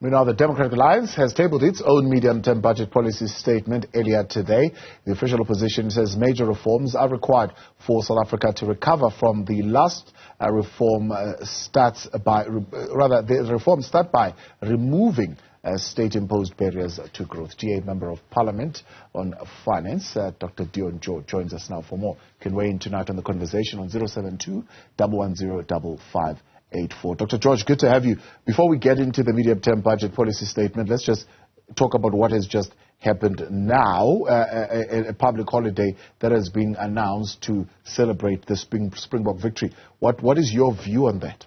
Meanwhile, the Democratic Alliance has tabled its own medium-term budget policy statement earlier today. The official opposition says major reforms are required for South Africa to recover from the last reform the reform start by removing state-imposed barriers to growth. GA Member of Parliament on Finance, Dr Dion George, joins us now for more. You can weigh in tonight on the conversation on 072-110-5584. Dr. George, good to have you. Before we get into the medium-term budget policy statement, let's just talk about what has just happened now, a public holiday that has been announced to celebrate the Springbok victory. What is your view on that?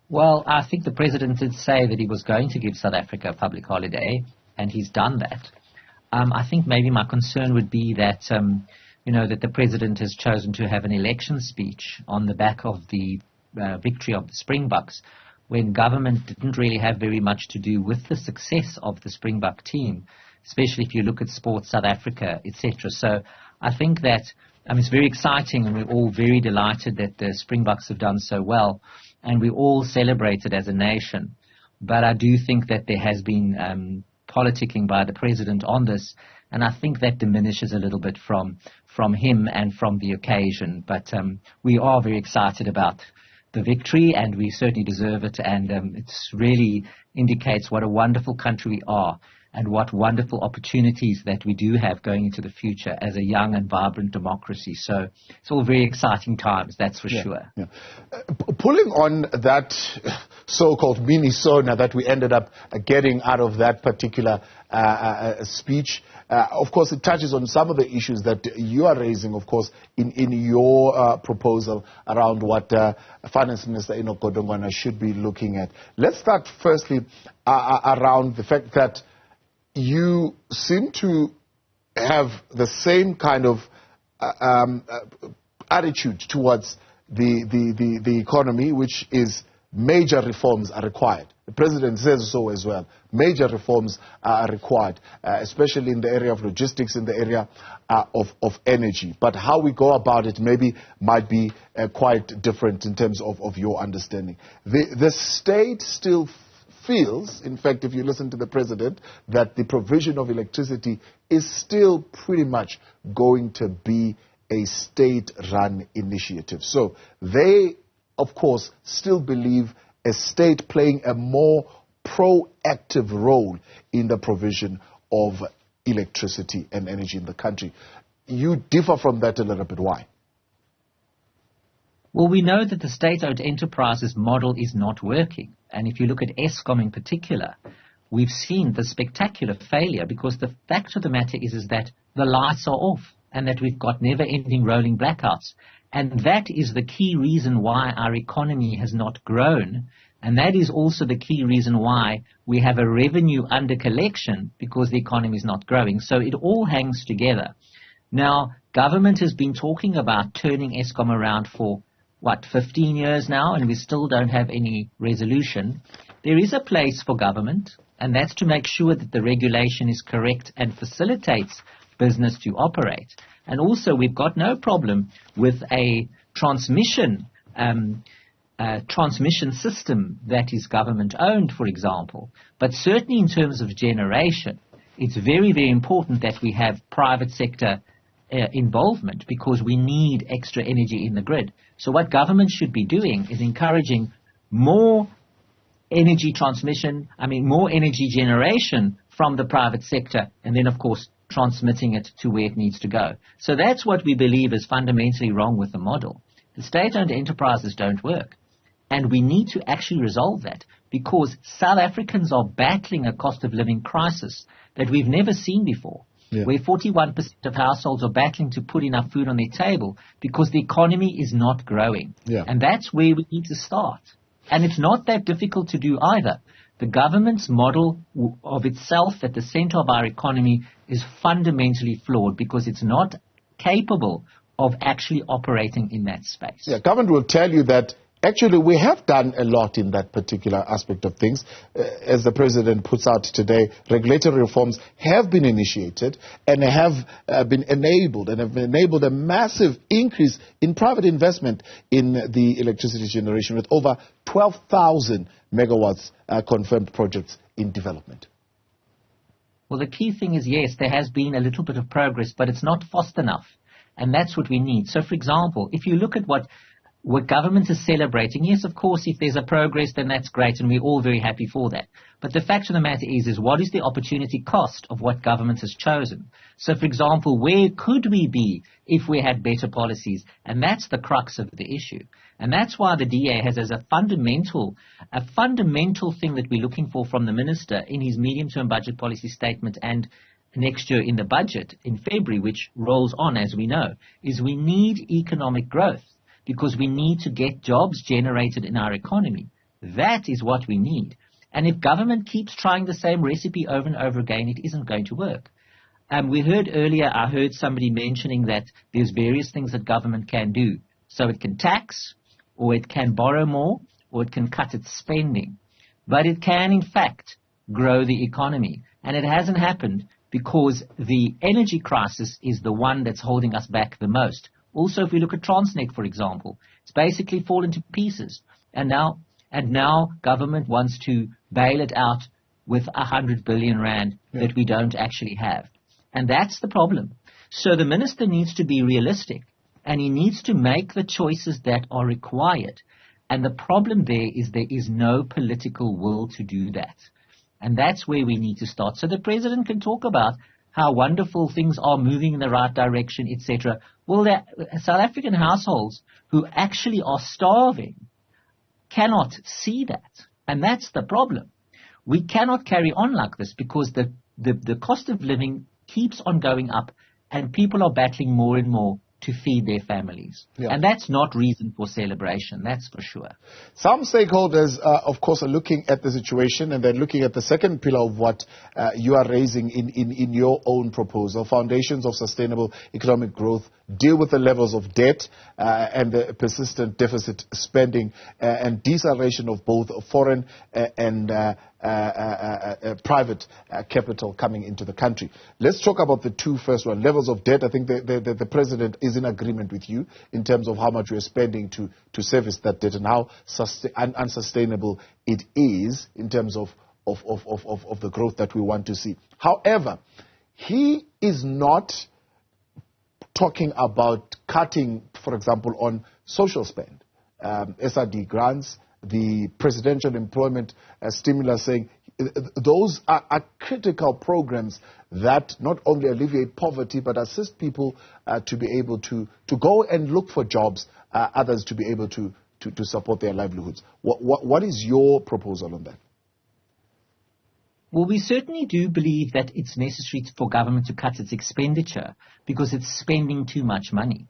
Well, I think the President did say that he was going to give South Africa a public holiday, and he's done that. I think maybe my concern would be that that the President has chosen to have an election speech on the back of the victory of the Springboks, when government didn't really have very much to do with the success of the Springbok team, especially if you look at Sports South Africa, etc. So I think that it's very exciting, and we're all very delighted that the Springboks have done so well, and we all celebrate it as a nation. But I do think that there has been politicking by the President on this, and I think that diminishes a little bit from him and from the occasion. But we are very excited about the victory, and we certainly deserve it, and it really indicates what a wonderful country we are and what wonderful opportunities that we do have going into the future as a young and vibrant democracy. So it's all very exciting times, that's for sure. Yeah. Pulling on that so-called mini-sona that we ended up getting out of that particular speech, of course, it touches on some of the issues that you are raising, of course, in your proposal around what Finance Minister Enoch Godongwana should be looking at. Let's start firstly around the fact that you seem to have the same kind of attitude towards the economy, which is major reforms are required. The President says so as well. Major reforms are required, especially in the area of logistics, in the area of energy. But how we go about it maybe might be quite different in terms of your understanding. The state still feels, in fact, if you listen to the President, that the provision of electricity is still pretty much going to be a state-run initiative. So they, of course, still believe a state playing a more proactive role in the provision of electricity and energy in the country. You differ from that a little bit. Why? Well, we know that the state-owned enterprises model is not working. And if you look at Eskom in particular, we've seen the spectacular failure, because the fact of the matter is that the lights are off and that we've got never-ending rolling blackouts. And that is the key reason why our economy has not grown. And that is also the key reason why we have a revenue under collection, because the economy is not growing. So it all hangs together. Now, government has been talking about turning Eskom around for 15 years now, and we still don't have any resolution. There is a place for government, and that's to make sure that the regulation is correct and facilitates business to operate. And also, we've got no problem with a transmission system that is government-owned, for example. But certainly in terms of generation, it's very, very important that we have private sector involvement, because we need extra energy in the grid. So what government should be doing is encouraging more energy transmission, more energy generation from the private sector, and then, of course, transmitting it to where it needs to go. So that's what we believe is fundamentally wrong with the model. The state-owned enterprises don't work. And we need to actually resolve that, because South Africans are battling a cost of living crisis that we've never seen before. Yeah. Where 41% of households are battling to put enough food on their table because the economy is not growing. Yeah. And that's where we need to start. And it's not that difficult to do either. The government's model of itself at the center of our economy is fundamentally flawed, because it's not capable of actually operating in that space. Yeah, government will tell you that Actually, we have done a lot in that particular aspect of things. As the President puts out today, regulatory reforms have been initiated and have been enabled a massive increase in private investment in the electricity generation, with over 12,000 megawatts confirmed projects in development. Well, the key thing is, yes, there has been a little bit of progress, but it's not fast enough. And that's what we need. So, for example, if you look at what government is celebrating, yes, of course, if there's a progress, then that's great, and we're all very happy for that. But the fact of the matter is what is the opportunity cost of what government has chosen? So, for example, where could we be if we had better policies? And that's the crux of the issue. And that's why the DA has as a fundamental thing that we're looking for from the minister in his medium-term budget policy statement and next year in the budget in February, which rolls on, as we know, is we need economic growth because we need to get jobs generated in our economy. That is what we need. And if government keeps trying the same recipe over and over again, it isn't going to work. We heard earlier, I heard somebody mentioning that there's various things that government can do. So it can tax, or it can borrow more, or it can cut its spending. But it can, in fact, grow the economy. And it hasn't happened because the energy crisis is the one that's holding us back the most. Also, if we look at Transnet, for example, it's basically fallen to pieces. And now government wants to bail it out with 100 billion rand that we don't actually have. And that's the problem. So the minister needs to be realistic, and he needs to make the choices that are required. And the problem there is no political will to do that. And that's where we need to start. So the president can talk about how wonderful things are moving in the right direction, etc. Well, South African households who actually are starving cannot see that. And that's the problem. We cannot carry on like this because the cost of living keeps on going up and people are battling more and more to feed their families. And that's not reason for celebration, that's for sure. Some stakeholders, of course, are looking at the situation and they're looking at the second pillar of what you are raising in your own proposal. Foundations of sustainable economic growth deal with the levels of debt and the persistent deficit spending and deceleration of both foreign and private capital coming into the country. Let's talk about the two first one. Levels of debt. I think the president is in agreement with you in terms of how much we are spending to service that debt and how unsustainable it is in terms of the growth that we want to see. However, he is not talking about cutting, for example, on social spend, SRD grants, the presidential employment stimulus, saying those are critical programs that not only alleviate poverty but assist people to be able to go and look for jobs, others to be able to support their livelihoods. What is your proposal on that? Well, we certainly do believe that it's necessary for government to cut its expenditure because it's spending too much money.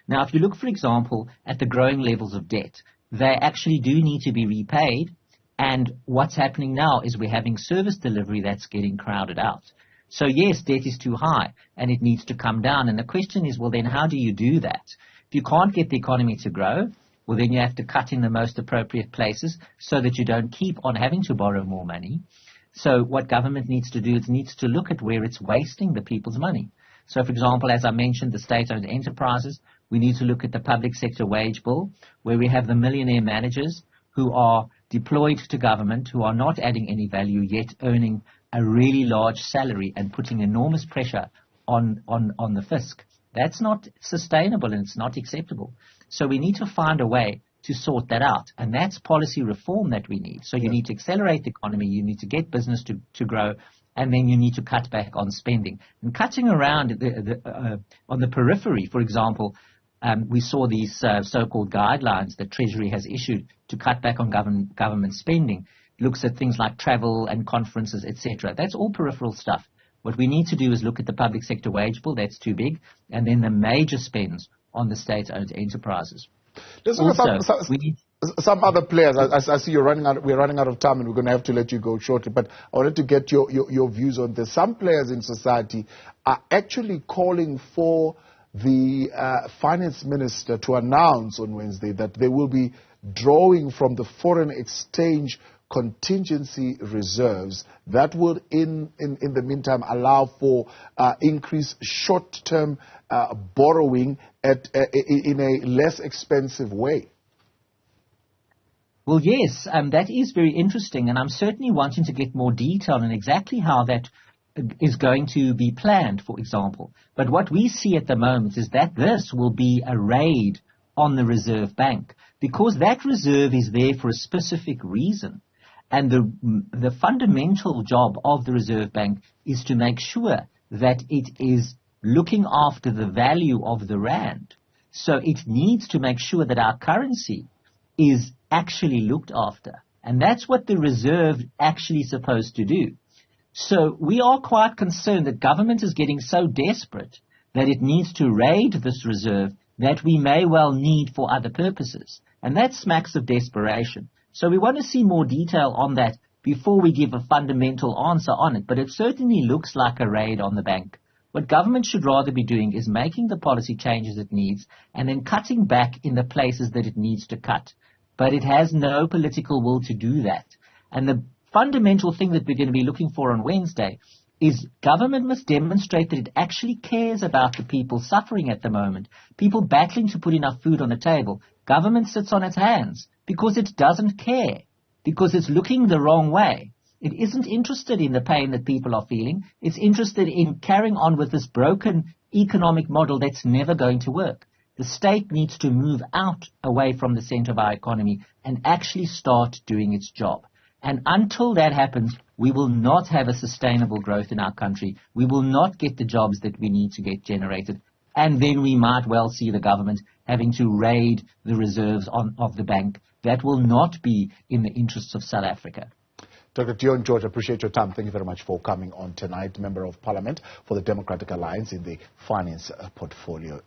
Now, if you look, for example, at the growing levels of debt, they actually do need to be repaid. And what's happening now is we're having service delivery that's getting crowded out. So, yes, debt is too high and it needs to come down. And the question is, well, then how do you do that? If you can't get the economy to grow, well, then you have to cut in the most appropriate places so that you don't keep on having to borrow more money. So what government needs to do is needs to look at where it's wasting the people's money. So, for example, as I mentioned, the state-owned enterprises, we need to look at the public sector wage bill, where we have the millionaire managers who are deployed to government, who are not adding any value, yet earning a really large salary and putting enormous pressure on the fisc. That's not sustainable and it's not acceptable. So we need to find a way to sort that out. And that's policy reform that we need. So you need to accelerate the economy, you need to get business to grow, and then you need to cut back on spending. And cutting around on the periphery, for example, we saw these so-called guidelines that Treasury has issued to cut back on government spending. It looks at things like travel and conferences, etc. That's all peripheral stuff. What we need to do is look at the public sector wage bill, that's too big, and then the major spends on the state-owned enterprises. Let's look at some other players. I see we're running out of time and we're going to have to let you go shortly, but I wanted to get your views on this. Some players in society are actually calling for the finance minister to announce on Wednesday that there will be drawing from the foreign exchange contingency reserves that would, in the meantime, allow for increased short-term borrowing in a less expensive way? Well, yes, that is very interesting, and I'm certainly wanting to get more detail on exactly how that is going to be planned, for example. But what we see at the moment is that this will be a raid on the Reserve Bank, because that reserve is there for a specific reason. And the fundamental job of the Reserve Bank is to make sure that it is looking after the value of the rand. So it needs to make sure that our currency is actually looked after. And that's what the reserve actually is supposed to do. So we are quite concerned that government is getting so desperate that it needs to raid this reserve that we may well need for other purposes. And that smacks of desperation. So we want to see more detail on that before we give a fundamental answer on it. But it certainly looks like a raid on the bank. What government should rather be doing is making the policy changes it needs and then cutting back in the places that it needs to cut. But it has no political will to do that. And the fundamental thing that we're going to be looking for on Wednesday is government must demonstrate that it actually cares about the people suffering at the moment, people battling to put enough food on the table. Government sits on its hands because it doesn't care, because it's looking the wrong way. It isn't interested in the pain that people are feeling. It's interested in carrying on with this broken economic model that's never going to work. The state needs to move out away from the center of our economy and actually start doing its job. And until that happens, we will not have a sustainable growth in our country. We will not get the jobs that we need to get generated. And then we might well see the government having to raid the reserves of the bank. That will not be in the interests of South Africa. Dr. Dion George, I appreciate your time. Thank you very much for coming on tonight. Member of Parliament for the Democratic Alliance in the Finance Portfolio.